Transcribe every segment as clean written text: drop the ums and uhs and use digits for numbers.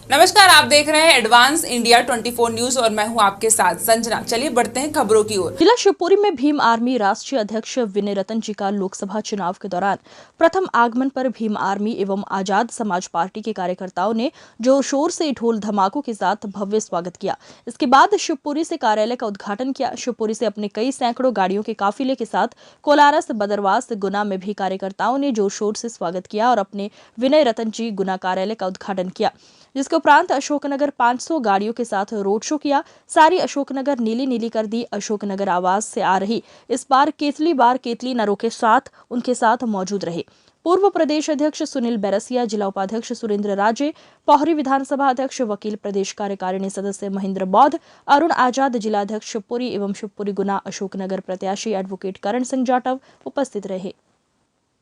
नमस्कार, आप देख रहे हैं एडवांस इंडिया 24 न्यूज और मैं हूं आपके साथ संजना। चलिए बढ़ते हैं खबरों की ओर। जिला शिवपुरी में भीम आर्मी राष्ट्रीय अध्यक्ष विनय रतन जी का लोकसभा चुनाव के दौरान प्रथम आगमन पर भीम आर्मी एवं आजाद समाज पार्टी के कार्यकर्ताओं ने जोर शोर से ढोल धमाकों के साथ भव्य स्वागत किया। इसके बाद शिवपुरी से कार्यालय का उद्घाटन किया। शिवपुरी से अपने कई सैकड़ों गाड़ियों के काफिले के साथ कोलारस, बदरवास, गुना में भी कार्यकर्ताओं ने जोर शोर से स्वागत किया और अपने विनय रतन जी गुना कार्यालय का उद्घाटन किया, जिसके उपरांत अशोकनगर 500 गाड़ियों के साथ रोड शो किया। सारी अशोकनगर नीली नीली कर दी। अशोकनगर आवाज से आ रही इस बार केतली नरों के साथ उनके साथ मौजूद रहे पूर्व प्रदेश अध्यक्ष सुनील बैरसिया, जिला उपाध्यक्ष सुरेंद्र राजे, पौहरी विधानसभा अध्यक्ष वकील प्रदेश कार्यकारिणी सदस्य महेंद्र बौद्ध, अरुण आजाद, जिलाध्यक्ष शिवपुरी एवं शिवपुरी गुना अशोकनगर प्रत्याशी एडवोकेट करण सिंह जाटव उपस्थित रहे।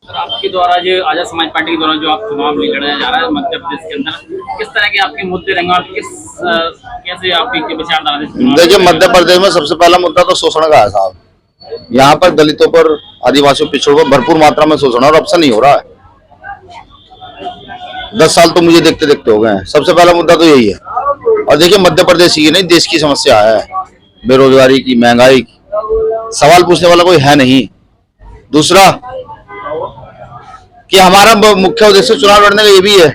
सर, आपके द्वारा जो आजाद समाज पार्टी के द्वारा जो आप चुनाव लड़ाया जा रहा है मध्य प्रदेश के अंदर, किस तरह के आपके मुद्दे रहेंगे और कैसे आपकी विचारधारा? देखिए, मध्य प्रदेश में सबसे पहला मुद्दा तो शोषण का है साहब। यहाँ पर दलितों पर, आदिवासियों, पिछड़ों पर भरपूर मात्रा में शोषण और अब से नहीं हो रहा है। 10 साल तो मुझे देखते देखते हो गए हैं। सबसे पहला मुद्दा तो यही है। और देखिए, मध्य प्रदेश की नहीं, देश की समस्या है, बेरोजगारी की, महंगाई की। सवाल पूछने वाला कोई है नहीं। दूसरा कि हमारा मुख्य उद्देश्य चुनाव लड़ने का ये भी है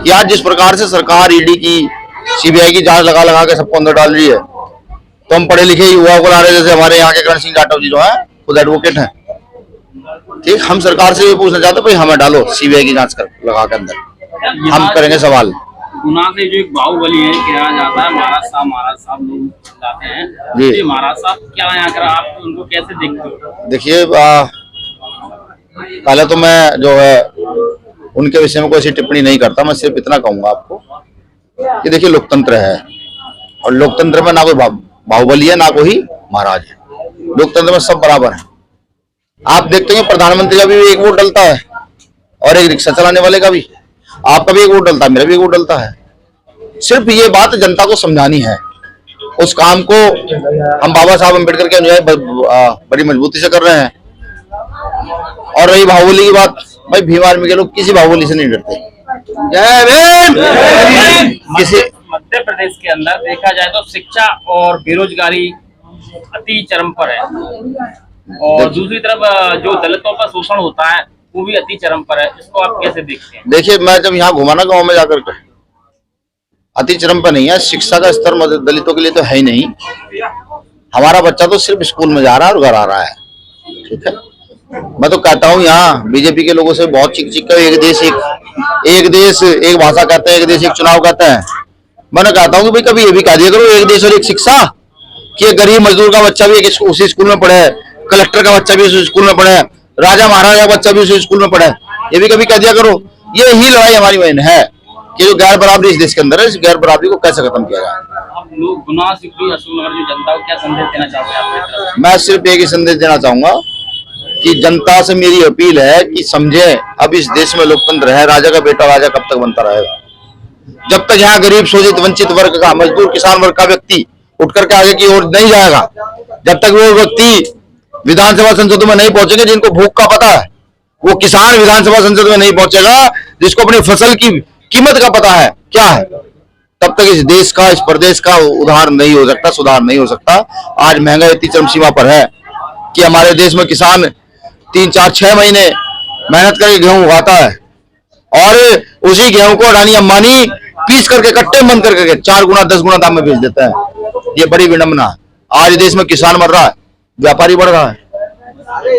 कि आज जिस प्रकार से सरकार ईडी की, सीबीआई की जांच लगा लगा के सबको अंदर डाल रही है, तो हम पढ़े लिखे युवाओं को ला रहे, जैसे हमारे यहाँ के करण सिंह जाटव जी जो है खुद एडवोकेट हैं। ठीक, हम सरकार से ये पूछना चाहते हैं, भाई हमें डालो सीबीआई की जांच कर लगा के अंदर, हम करेंगे सवाल। गुना से जो एक बाहुबली है कहा जाता है, महाराज साहब लोग जाते हैं जी। महाराज साहब क्या यहाँ कर, आप उनको कैसे देखते हो? देखिए, पहले तो मैं जो है उनके विषय में कोई ऐसी टिप्पणी नहीं करता। मैं सिर्फ इतना कहूंगा आपको कि देखिए, लोकतंत्र है और लोकतंत्र में ना कोई बाहुबली है, ना कोई महाराज है। लोकतंत्र में सब बराबर है। आप देखते हैं प्रधानमंत्री का भी एक वोट डलता है और एक रिक्शा चलाने वाले का भी। आपका भी एक वोट डलता है, मेरा भी एक वोट डलता है। सिर्फ ये बात जनता को समझानी है। उस काम को हम बाबा साहब अम्बेडकर के अनुयायी बड़ी मजबूती से कर रहे हैं। और रही बाहुबली की बात, भाई भीम आर्मी के लोग किसी बाहुबली से नहीं डरते। जय भीम। किसी मध्य प्रदेश के अंदर देखा जाए तो शिक्षा और बेरोजगारी अति चरम पर है और दूसरी तरफ जो दलितों का शोषण होता है वो भी अति चरम पर है। इसको आप कैसे देखते हैं? देखिए, मैं जब यहाँ घुमा ना गाँव में जाकर के, अति चरम पर नहीं है। शिक्षा का स्तर दलितों के लिए तो है ही नहीं। हमारा बच्चा तो सिर्फ स्कूल में जा रहा है और घर आ रहा है। ठीक है, मैं तो कहता हूँ यहाँ बीजेपी के लोगों से बहुत चिक चिक कर एक देश एक भाषा कहते हैं, एक देश एक चुनाव कहते हैं। मैंने कहता हूँ कि भाई कभी ये भी कह दिया करो एक देश और एक शिक्षा, कि एक गरीब मजदूर का बच्चा भी उसी स्कूल में पढ़े, कलेक्टर का बच्चा भी उसी स्कूल में पढ़े, राजा महाराजा का बच्चा भी उसी स्कूल में पढ़े। ये भी कभी कह दिया करो। ये ही लड़ाई हमारी बहन है कि जो गैर बराबरी इस देश के अंदर है, इस गैर बराबरी को कैसे खत्म किया जाए। आप लोग गुना से अशोकनगर जो जनता को क्या संदेश देना चाहते हैं? मैं सिर्फ एक ही संदेश देना चाहूंगा कि जनता से मेरी अपील है कि समझे, अब इस देश में लोकतंत्र है। राजा का बेटा राजा कब तक बनता रहेगा? जब तक यहाँ गरीब, शोषित, वंचित वर्ग का, मजदूर, किसान वर्ग का व्यक्ति उठ करके आगे की ओर नहीं जाएगा, जब तक वो व्यक्ति विधानसभा संसदों में नहीं पहुंचेंगे जिनको भूख का पता है, वो किसान विधानसभा संसद में नहीं पहुंचेगा जिसको अपनी फसल की कीमत का पता है क्या है, तब तक इस देश का, इस प्रदेश का उद्धार नहीं हो सकता, सुधार नहीं हो सकता। आज महंगाई इतनी चरम सीमा पर है कि हमारे देश में किसान 3, 4, 6 महीने मेहनत करके गेहूं उगाता है और उसी गेहूं को अडानी अंबानी पीस करके, कट्टे में बंद करके 4 गुना 10 गुना दाम में बेच देता है। ये बड़ी विडंबना है। आज देश में किसान मर रहा है, व्यापारी बढ़ रहा है।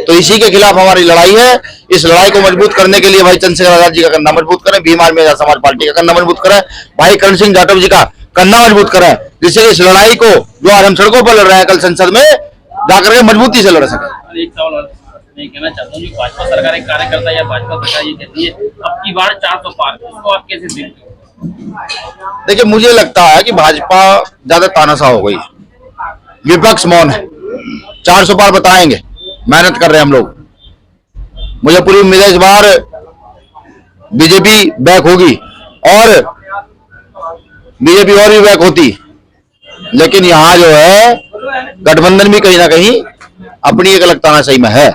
तो इसी के खिलाफ हमारी लड़ाई है। इस लड़ाई को मजबूत करने के लिए भाई चंद्रशेखर आजाद जी का कंधा मजबूत करें, भीम आर्मी आजाद समाज पार्टी का कंधा मजबूत करें, भाई करण सिंह जाटव जी का कंधा मजबूत करें, जिससे इस लड़ाई को जो आज हम सड़कों पर लड़ रहे हैं कल संसद में जाकर के मजबूती से लड़ सके। एक सवाल मैं कहना चाहता हूँ कि भाजपा सरकार एक कार्यकर्ता या भाजपा सरकार ये कहती है अब की बार 400 पार, इसको आप कैसे देखते हो? देखिए, मुझे लगता है कि भाजपा ज्यादा तानाशाह हो गई, विपक्ष मौन है। 400 पार बताएंगे, मेहनत कर रहे हैं हम लोग। मुझे पूरी उम्मीद है इस बार बीजेपी बैक होगी और बीजेपी और भी बैक होती। लेकिन यहाँ जो है गठबंधन भी कहीं ना कहीं अपनी एक अलग तानाशाही में है।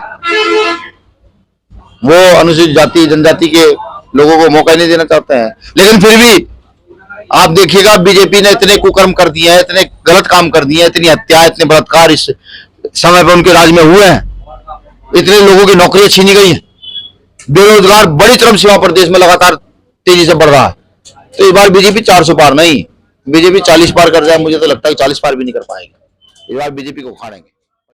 वो अनुसूचित जाति जनजाति के लोगों को मौका नहीं देना चाहते हैं, लेकिन फिर भी आप देखिएगा बीजेपी ने इतने कुकर्म कर दिए हैं, इतने गलत काम कर दिए हैं, इतनी हत्या, इतने बलात्कार इस समय पर उनके राज में हुए हैं, इतने लोगों की नौकरियां छीनी गई हैं, बेरोजगार बड़ी चरम सीमा पर देश में लगातार तेजी से बढ़ रहा है। तो इस बार बीजेपी 400 पार नहीं, बीजेपी 40 पार कर जाए, मुझे तो लगता है 40 पार भी नहीं कर पाएगी। इस बार बीजेपी को उखाड़ेंगे।